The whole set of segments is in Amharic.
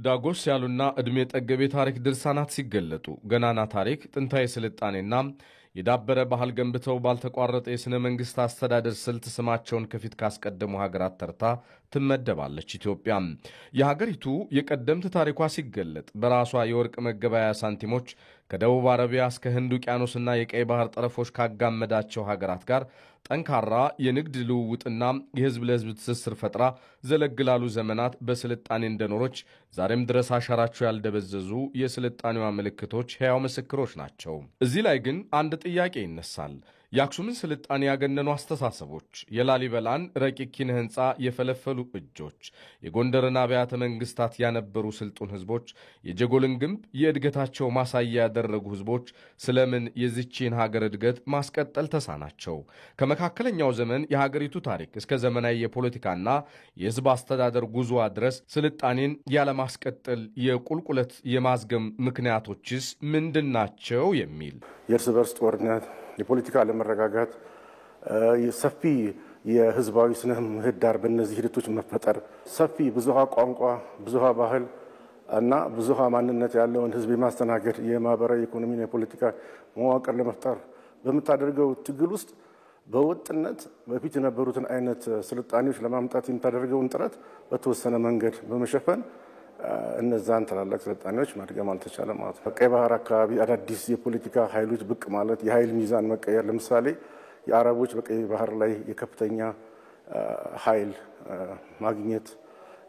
ዳጎስ ያሉና እድሜ ጠገብ ታሪክ ድርሳናት ሲገለጡ ገናና ታሪክ ጥንታዊ ስልጣኔና የዳበረ ባህል ገንብተው ባልተቋረጠ የሥነ መንግሥት አስተዳደር ስልት ስማቸውን ከፊት ካስቀደሙ ሀገራት ተርታ ትመደባለች ኢትዮጵያ። የሀገሪቱ የቀደምት ታሪኳ ሲገለጥ በራሷ የወርቅ መገበያያ ሳንቲሞች ከደቡብ አረቢያ እስከ ህንድ ውቅያኖስና የቀይ ባህር ጠረፎች ካጋመዳቸው ሀገራት ጋር ጠንካራ የንግድ ልውውጥና የህዝብ ለህዝብ ትስስር ፈጥራ ዘለግላሉ ዘመናት በስልጣኔ እንደኖሮች ዛሬም ድረስ አሻራቸው ያልደበዘዙ የስልጣኔዋ ምልክቶች ሕያው ምስክሮች ናቸው። እዚህ ላይ ግን አንድ ጥያቄ ይነሳል። የአክሱምን ስልጣኔ ያገነኑ አስተሳሰቦች፣ የላሊበላን ረቂቅ ኪነ ህንፃ የፈለፈሉ እጆች፣ የጎንደርን አብያተ መንግስታት ያነበሩ ስልጡን ህዝቦች፣ የጀጎልን ግንብ የእድገታቸው ማሳያ ያደረጉ ህዝቦች ስለምን የዚችን ሀገር እድገት ማስቀጠል ተሳናቸው? ከመካከለኛው ዘመን የሀገሪቱ ታሪክ እስከ ዘመናዊ የፖለቲካና የህዝብ አስተዳደር ጉዞዋ ድረስ ስልጣኔን ያለማስቀጠል የቁልቁለት የማዝገም ምክንያቶችስ ምንድናቸው? የሚል የእርስ በርስ ጦርነት፣ የፖለቲካ አለመረጋጋት፣ ሰፊ የህዝባዊ ስነ ምህዳር በእነዚህ ሂደቶች መፈጠር፣ ሰፊ ብዙሃ ቋንቋ፣ ብዙሃ ባህል እና ብዙሃ ማንነት ያለውን ህዝብ የማስተናገድ የማህበራዊ ኢኮኖሚ የፖለቲካ መዋቅር ለመፍጠር በመታደርገው ትግል ውስጥ በወጥነት በፊት የነበሩትን አይነት ስልጣኔዎች ለማምጣት የምታደርገውን ጥረት በተወሰነ መንገድ በመሸፈን እነዛን ተላላቅ ስልጣኔዎች ማድገም አልተቻለም ማለት ነው። ቀይ ባህር አካባቢ አዳዲስ የፖለቲካ ኃይሎች ብቅ ማለት፣ የኃይል ሚዛን መቀየር፣ ለምሳሌ የአረቦች በቀይ ባህር ላይ የከፍተኛ ኃይል ማግኘት፣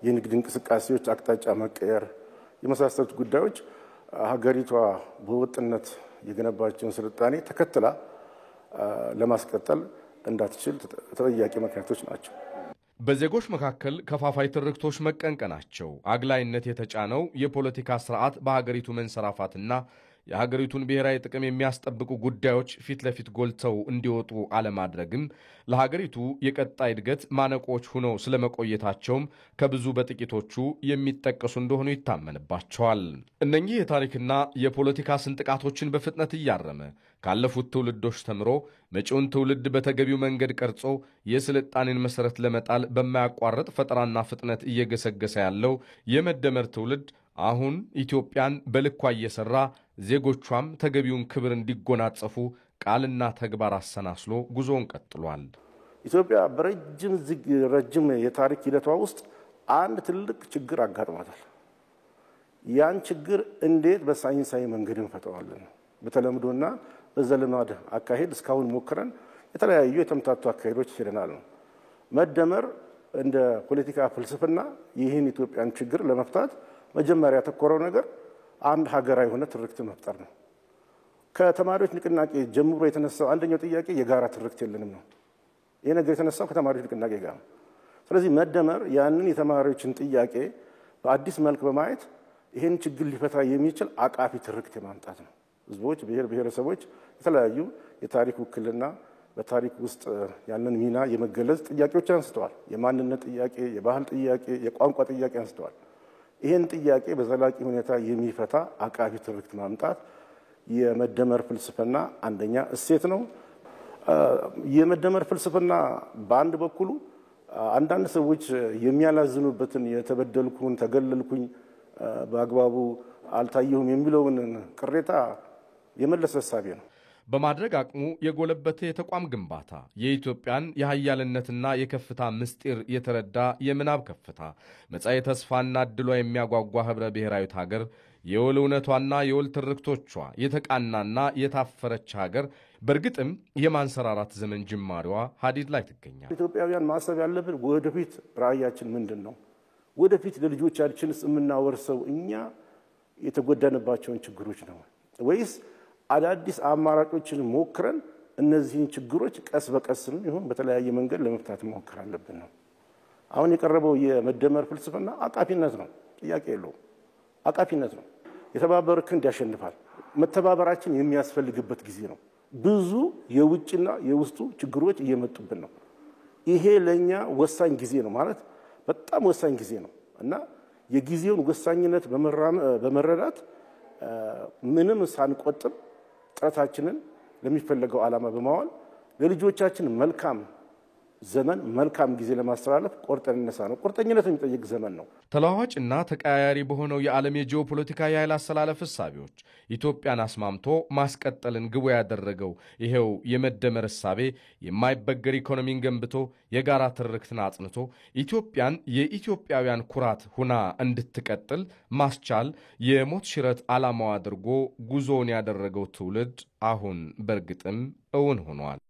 የንግድ እንቅስቃሴዎች አቅጣጫ መቀየር የመሳሰሉት ጉዳዮች ሀገሪቷ በወጥነት የገነባቸውን ስልጣኔ ተከትላ ለማስቀጠል እንዳትችል ተጠያቂ ምክንያቶች ናቸው። በዜጎች መካከል ከፋፋይ ትርክቶች መቀንቀናቸው፣ አግላይነት የተጫነው የፖለቲካ ስርዓት በሀገሪቱ መንሰራፋትና የሀገሪቱን ብሔራዊ ጥቅም የሚያስጠብቁ ጉዳዮች ፊት ለፊት ጎልተው እንዲወጡ አለማድረግም ለሀገሪቱ የቀጣይ እድገት ማነቆች ሆነው ስለመቆየታቸውም ከብዙ በጥቂቶቹ የሚጠቀሱ እንደሆኑ ይታመንባቸዋል። እነኚህ የታሪክና የፖለቲካ ስንጥቃቶችን በፍጥነት እያረመ ካለፉት ትውልዶች ተምሮ መጪውን ትውልድ በተገቢው መንገድ ቀርጾ የስልጣኔን መሰረት ለመጣል በማያቋርጥ ፈጠራና ፍጥነት እየገሰገሰ ያለው የመደመር ትውልድ አሁን ኢትዮጵያን በልኳ እየሰራ ዜጎቿም ተገቢውን ክብር እንዲጎናጸፉ ቃልና ተግባር አሰናስሎ ጉዞውን ቀጥሏል። ኢትዮጵያ በረጅም የታሪክ ሂደቷ ውስጥ አንድ ትልቅ ችግር አጋጥሟታል። ያን ችግር እንዴት በሳይንሳዊ መንገድ እንፈታዋለን? በተለምዶና በዘልማድ አካሄድ እስካሁን ሞክረን የተለያዩ የተምታቱ አካሄዶች ሄደናል ነው። መደመር እንደ ፖለቲካ ፍልስፍና ይህን ኢትዮጵያን ችግር ለመፍታት መጀመሪያ ያተኮረው ነገር አንድ ሀገራዊ የሆነ ትርክት መፍጠር ነው። ከተማሪዎች ንቅናቄ ጀምሮ የተነሳው አንደኛው ጥያቄ የጋራ ትርክት የለንም ነው። ይሄ ነገር የተነሳው ከተማሪዎች ንቅናቄ ጋር ነው። ስለዚህ መደመር ያንን የተማሪዎችን ጥያቄ በአዲስ መልክ በማየት ይሄን ችግር ሊፈታ የሚችል አቃፊ ትርክት የማምጣት ነው። ህዝቦች፣ ብሔረሰቦች የተለያዩ የታሪክ ውክልና በታሪክ ውስጥ ያንን ሚና የመገለጽ ጥያቄዎች አንስተዋል። የማንነት ጥያቄ፣ የባህል ጥያቄ፣ የቋንቋ ጥያቄ አንስተዋል። ይሄን ጥያቄ በዘላቂ ሁኔታ የሚፈታ አቃፊ ትርክት ማምጣት የመደመር ፍልስፍና አንደኛ እሴት ነው። የመደመር ፍልስፍና በአንድ በኩሉ አንዳንድ ሰዎች የሚያላዝኑበትን የተበደልኩን፣ ተገለልኩኝ፣ በአግባቡ አልታየሁም የሚለውን ቅሬታ የመለሰ ሐሳብ ነው። በማድረግ አቅሙ የጎለበተ የተቋም ግንባታ የኢትዮጵያን የኃያልነትና የከፍታ ምስጢር የተረዳ የምናብ ከፍታ መጻኤ ተስፋና ዕድሏ የሚያጓጓ ህብረ ብሔራዊት ሀገር የወል እውነቷና የወል ትርክቶቿ የተቃናና የታፈረች ሀገር በእርግጥም የማንሰራራት ዘመን ጅማሬዋ ሀዲድ ላይ ትገኛለች። ኢትዮጵያውያን ማሰብ ያለብን ወደፊት ራዕያችን ምንድን ነው? ወደፊት ለልጆቻችንስ የምናወርሰው እኛ የተጎዳንባቸውን ችግሮች ነው ወይስ አዳዲስ አማራጮችን ሞክረን እነዚህን ችግሮች ቀስ በቀስም ይሁን በተለያየ መንገድ ለመፍታት መሞከር አለብን ነው። አሁን የቀረበው የመደመር ፍልስፍና አቃፊነት ነው፣ ጥያቄ የለውም። አቃፊነት ነው። የተባበረ ክንድ ያሸንፋል። መተባበራችን የሚያስፈልግበት ጊዜ ነው። ብዙ የውጭና የውስጡ ችግሮች እየመጡብን ነው። ይሄ ለኛ ወሳኝ ጊዜ ነው ማለት በጣም ወሳኝ ጊዜ ነው እና የጊዜውን ወሳኝነት በመረዳት ምንም ሳንቆጥብ ጥረታችንን ለሚፈለገው ዓላማ በማዋል ለልጆቻችን መልካም ዘመን መልካም ጊዜ ለማስተላለፍ ቆርጠን እንነሳ ነው። ቁርጠኝነት የሚጠይቅ ዘመን ነው። ተለዋዋጭና ተቀያያሪ በሆነው የዓለም የጂኦፖለቲካ የኃይል አሰላለፍ እሳቤዎች ኢትዮጵያን አስማምቶ ማስቀጠልን ግቡ ያደረገው ይሄው የመደመር እሳቤ የማይበገር ኢኮኖሚን ገንብቶ የጋራ ትርክትን አጽንቶ ኢትዮጵያን የኢትዮጵያውያን ኩራት ሁና እንድትቀጥል ማስቻል የሞት ሽረት ዓላማው አድርጎ ጉዞውን ያደረገው ትውልድ አሁን በእርግጥም እውን ሆኗል።